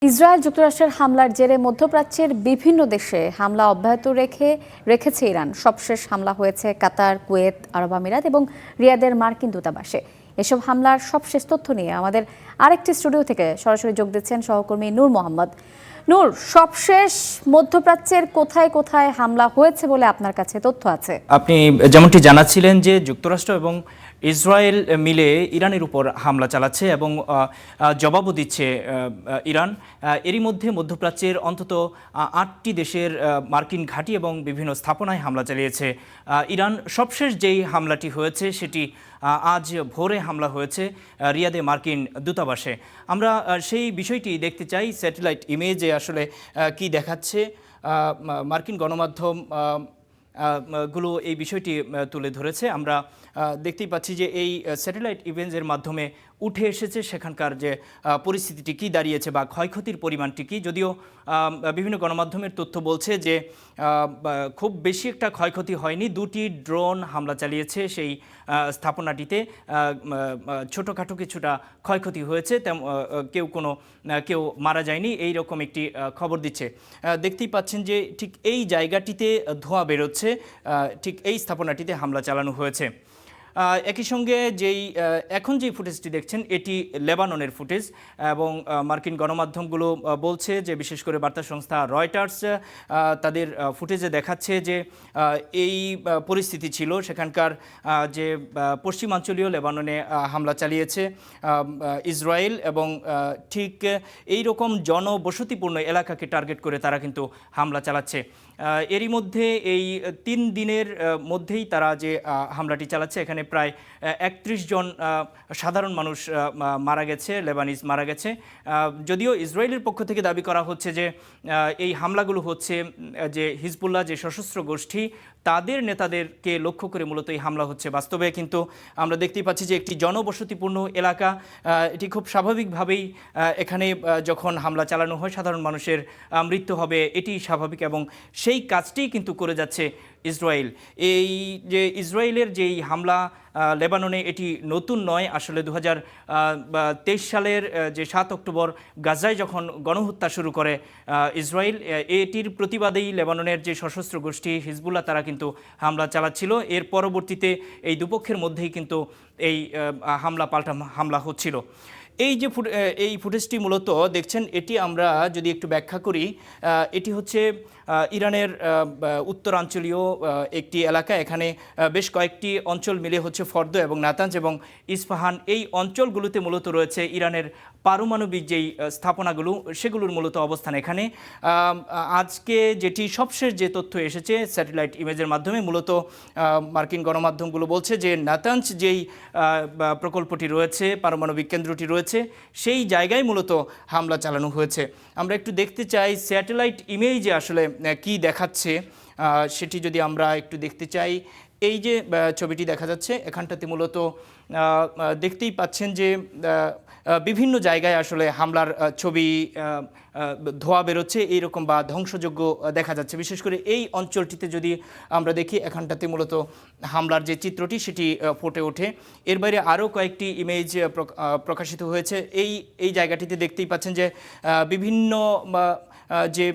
Israel যুক্তরাষ্ট্রের হামলার জেরে মধ্যপ্রাচ্যের বিভিন্ন দেশে হামলা অব্যাহত রেখেছে ইরান। সবশেষ হামলা হয়েছে কাতার, কুয়েত, আরব আমিরাত এবং রিয়াদের মার্কিন দূতাবাসে। এসব হামলার সবশেষ তথ্য নিয়ে আমাদের আরেকটি স্টুডিও থেকে সরাসরি যোগ দিচ্ছেন সহকর্মী নূর মোহাম্মদ। নূর, সবশেষ মধ্যপ্রাচ্যের কোথায় কোথায় হামলা হয়েছে বলে আপনার কাছে তথ্য আছে? আপনি যেমনটি জানাচ্ছিলেন যে যুক্তরাষ্ট্র এবং ইসরায়েল মিলে ইরানের উপর হামলা চালাচ্ছে এবং জবাবও দিচ্ছে ইরান। এরই মধ্যে মধ্যপ্রাচ্যের অন্তত ৮টি দেশের মার্কিন ঘাঁটি এবং বিভিন্ন স্থাপনায় হামলা চালিয়েছে ইরান। সবশেষ যেই হামলাটি হয়েছে সেটি আজ ভোরে হামলা হয়েছে রিয়াদে মার্কিন দূতাবাসে। আমরা সেই বিষয়টি দেখতে চাই। স্যাটেলাইট ইমেজে আসলে কি দেখাচ্ছে মার্কিন গণমাধ্যম গুলো এই বিষয়টি তুলে ধরেছে। আমরা দেখতেই পাচ্ছি যে এই স্যাটেলাইট ইমেজের মাধ্যমে উঠে এসেছে সেখানকার যে পরিস্থিতিটি কী দাঁড়িয়েছে বা ক্ষয়ক্ষতির পরিমাণটি কী। যদিও বিভিন্ন গণমাধ্যমের তথ্য বলছে যে খুব বেশি একটা ক্ষয়ক্ষতি হয়নি। 2টি ড্রোন হামলা চালিয়েছে সেই স্থাপনাটিতে। ছোটোখাটো কিছুটা ক্ষয়ক্ষতি হয়েছে, কেউ মারা যায়নি, এই রকম একটি খবর দিচ্ছে। দেখতেই পাচ্ছেন যে ঠিক এই জায়গাটিতে ধোঁয়া বেরোচ্ছে, ঠিক এই স্থাপনাটিতে হামলা চালানো হয়েছে। একই সঙ্গে এখন যেই ফুটেজটি দেখছেন এটি লেবাননের ফুটেজ এবং মার্কিন গণমাধ্যমগুলো বলছে যে, বিশেষ করে বার্তা সংস্থা রয়টার্স তাদের ফুটেজে দেখাচ্ছে যে এই পরিস্থিতি ছিল। সেখানকার যে পশ্চিমাঞ্চলীয় লেবাননে হামলা চালিয়েছে ইসরায়েল এবং ঠিক এই রকম জনবসতিপূর্ণ এলাকাকে টার্গেট করে তারা কিন্তু হামলা চালাচ্ছে। এরই মধ্যে এই 3 দিনের মধ্যেই তারা যে হামলাটি চালাচ্ছে, এখানে প্রায় 31 জন সাধারণ মানুষ মারা গেছে, লেবানিজ মারা গেছে। যদিও ইসরায়েলের পক্ষ থেকে দাবি করা হচ্ছে যে এই হামলাগুলো হচ্ছে যে হিজবুল্লাহ যে সশস্ত্র গোষ্ঠী তাদের নেতাদেরকে লক্ষ্য করে মূলত এই হামলা হচ্ছে। বাস্তবে কিন্তু আমরা দেখতেই পাচ্ছি যে একটি জনবসতিপূর্ণ এলাকা, এটি খুব স্বাভাবিকভাবেই এখানে যখন হামলা চালানো হয় সাধারণ মানুষের মৃত্যু হবে, এটি স্বাভাবিক এবং সেই কাজটি কিন্তু করে যাচ্ছে ইসরায়েল। এই যে ইসরায়েলের যেই হামলা লেবাননে, এটি নতুন নয়। আসলে 2023 সালের যে 7 অক্টোবর গাজায় যখন গণহত্যা শুরু করে ইসরায়েল, এটির প্রতিবাদেই লেবাননের যে সশস্ত্র গোষ্ঠী হিজবুল্লাহ তারা কিন্তু হামলা চালাচ্ছিল। এর পরবর্তীতে এই দুপক্ষের মধ্যেই কিন্তু এই পাল্টা হামলা হচ্ছিল। এই ফুটেজটি মূলত দেখছেন, এটি আমরা যদি একটু ব্যাখ্যা করি, এটি হচ্ছে ইরানের উত্তরাঞ্চলীয় একটি এলাকা। এখানে বেশ কয়েকটি অঞ্চল মিলে হচ্ছে ফর্দ এবং নাতাঞ্জ এবং ইস্পাহান। এই অঞ্চলগুলোতে মূলত রয়েছে ইরানের পারমাণবিক যেই স্থাপনাগুলো, সেগুলোর মূলত অবস্থান এখানে। আজকে যেটি সবশেষ যে তথ্য এসেছে স্যাটেলাইট ইমেজের মাধ্যমে, মূলত মার্কিন গণমাধ্যমগুলো বলছে যে নাতাঞ্জ যেই প্রকল্পটি রয়েছে, পারমাণবিক কেন্দ্রটি রয়েছে, সেই জায়গায় মূলত হামলা চালানো হয়েছে। আমরা একটু দেখতে চাই স্যাটেলাইট ইমেজে আসলে কি দেখাচ্ছে সেটি যদি আমরা একটু দেখতে চাই। এই যে ছবিটি দেখা যাচ্ছে এখানটাতে মূলত দেখতেই পাচ্ছেন যে বিভিন্ন জায়গায় আসলে হামলার ছবি, ধোঁয়া বেরোচ্ছে এইরকম বা ধ্বংসযজ্ঞ দেখা যাচ্ছে। বিশেষ করে এই অঞ্চলটিতে যদি আমরা দেখি, এখানটাতে মূলত হামলার যে চিত্রটি সেটি ফুটে ওঠে। এর বাইরে আরও কয়েকটি ইমেজ প্রকাশিত হয়েছে। এই জায়গাটিতে দেখতেই পাচ্ছেন যে বিভিন্ন যে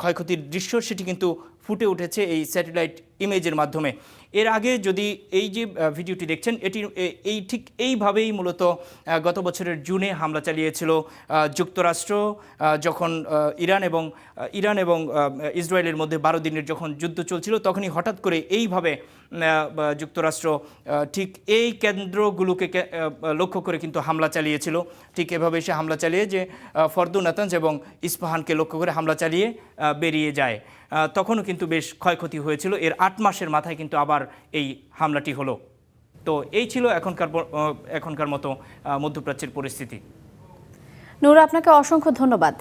ক্ষয়ক্ষতির দৃশ্য সেটি কিন্তু ফুটে উঠেছে এই স্যাটেলাইট ইমেজের মাধ্যমে। এর আগে যদি এই যে ভিডিওটি দেখছেন, এটি ঠিক এইভাবেই মূলত গত বছরের জুনে হামলা চালিয়েছিল যুক্তরাষ্ট্র, যখন ইরান এবং ইসরায়েলের মধ্যে 12 দিনের যখন যুদ্ধ চলছিল, তখনই হঠাৎ করে এইভাবে যুক্তরাষ্ট্র ঠিক এই কেন্দ্রগুলোকে লক্ষ্য করে কিন্তু হামলা চালিয়েছিল। ঠিক এভাবে সে হামলা চালিয়ে যে ফর্দ, নাতাঞ্জ এবং ইস্পাহানকে লক্ষ্য করে হামলা চালিয়ে বেরিয়ে যায়। তখনও কিন্তু বেশ ক্ষয়ক্ষতি হয়েছিল। এর 8 মাসের মাথায় কিন্তু আবার এই হামলাটি হলো। তো এই ছিল এখনকার মতো মধ্যপ্রাচ্যের পরিস্থিতি। নূর, আপনাকে অসংখ্য ধন্যবাদ।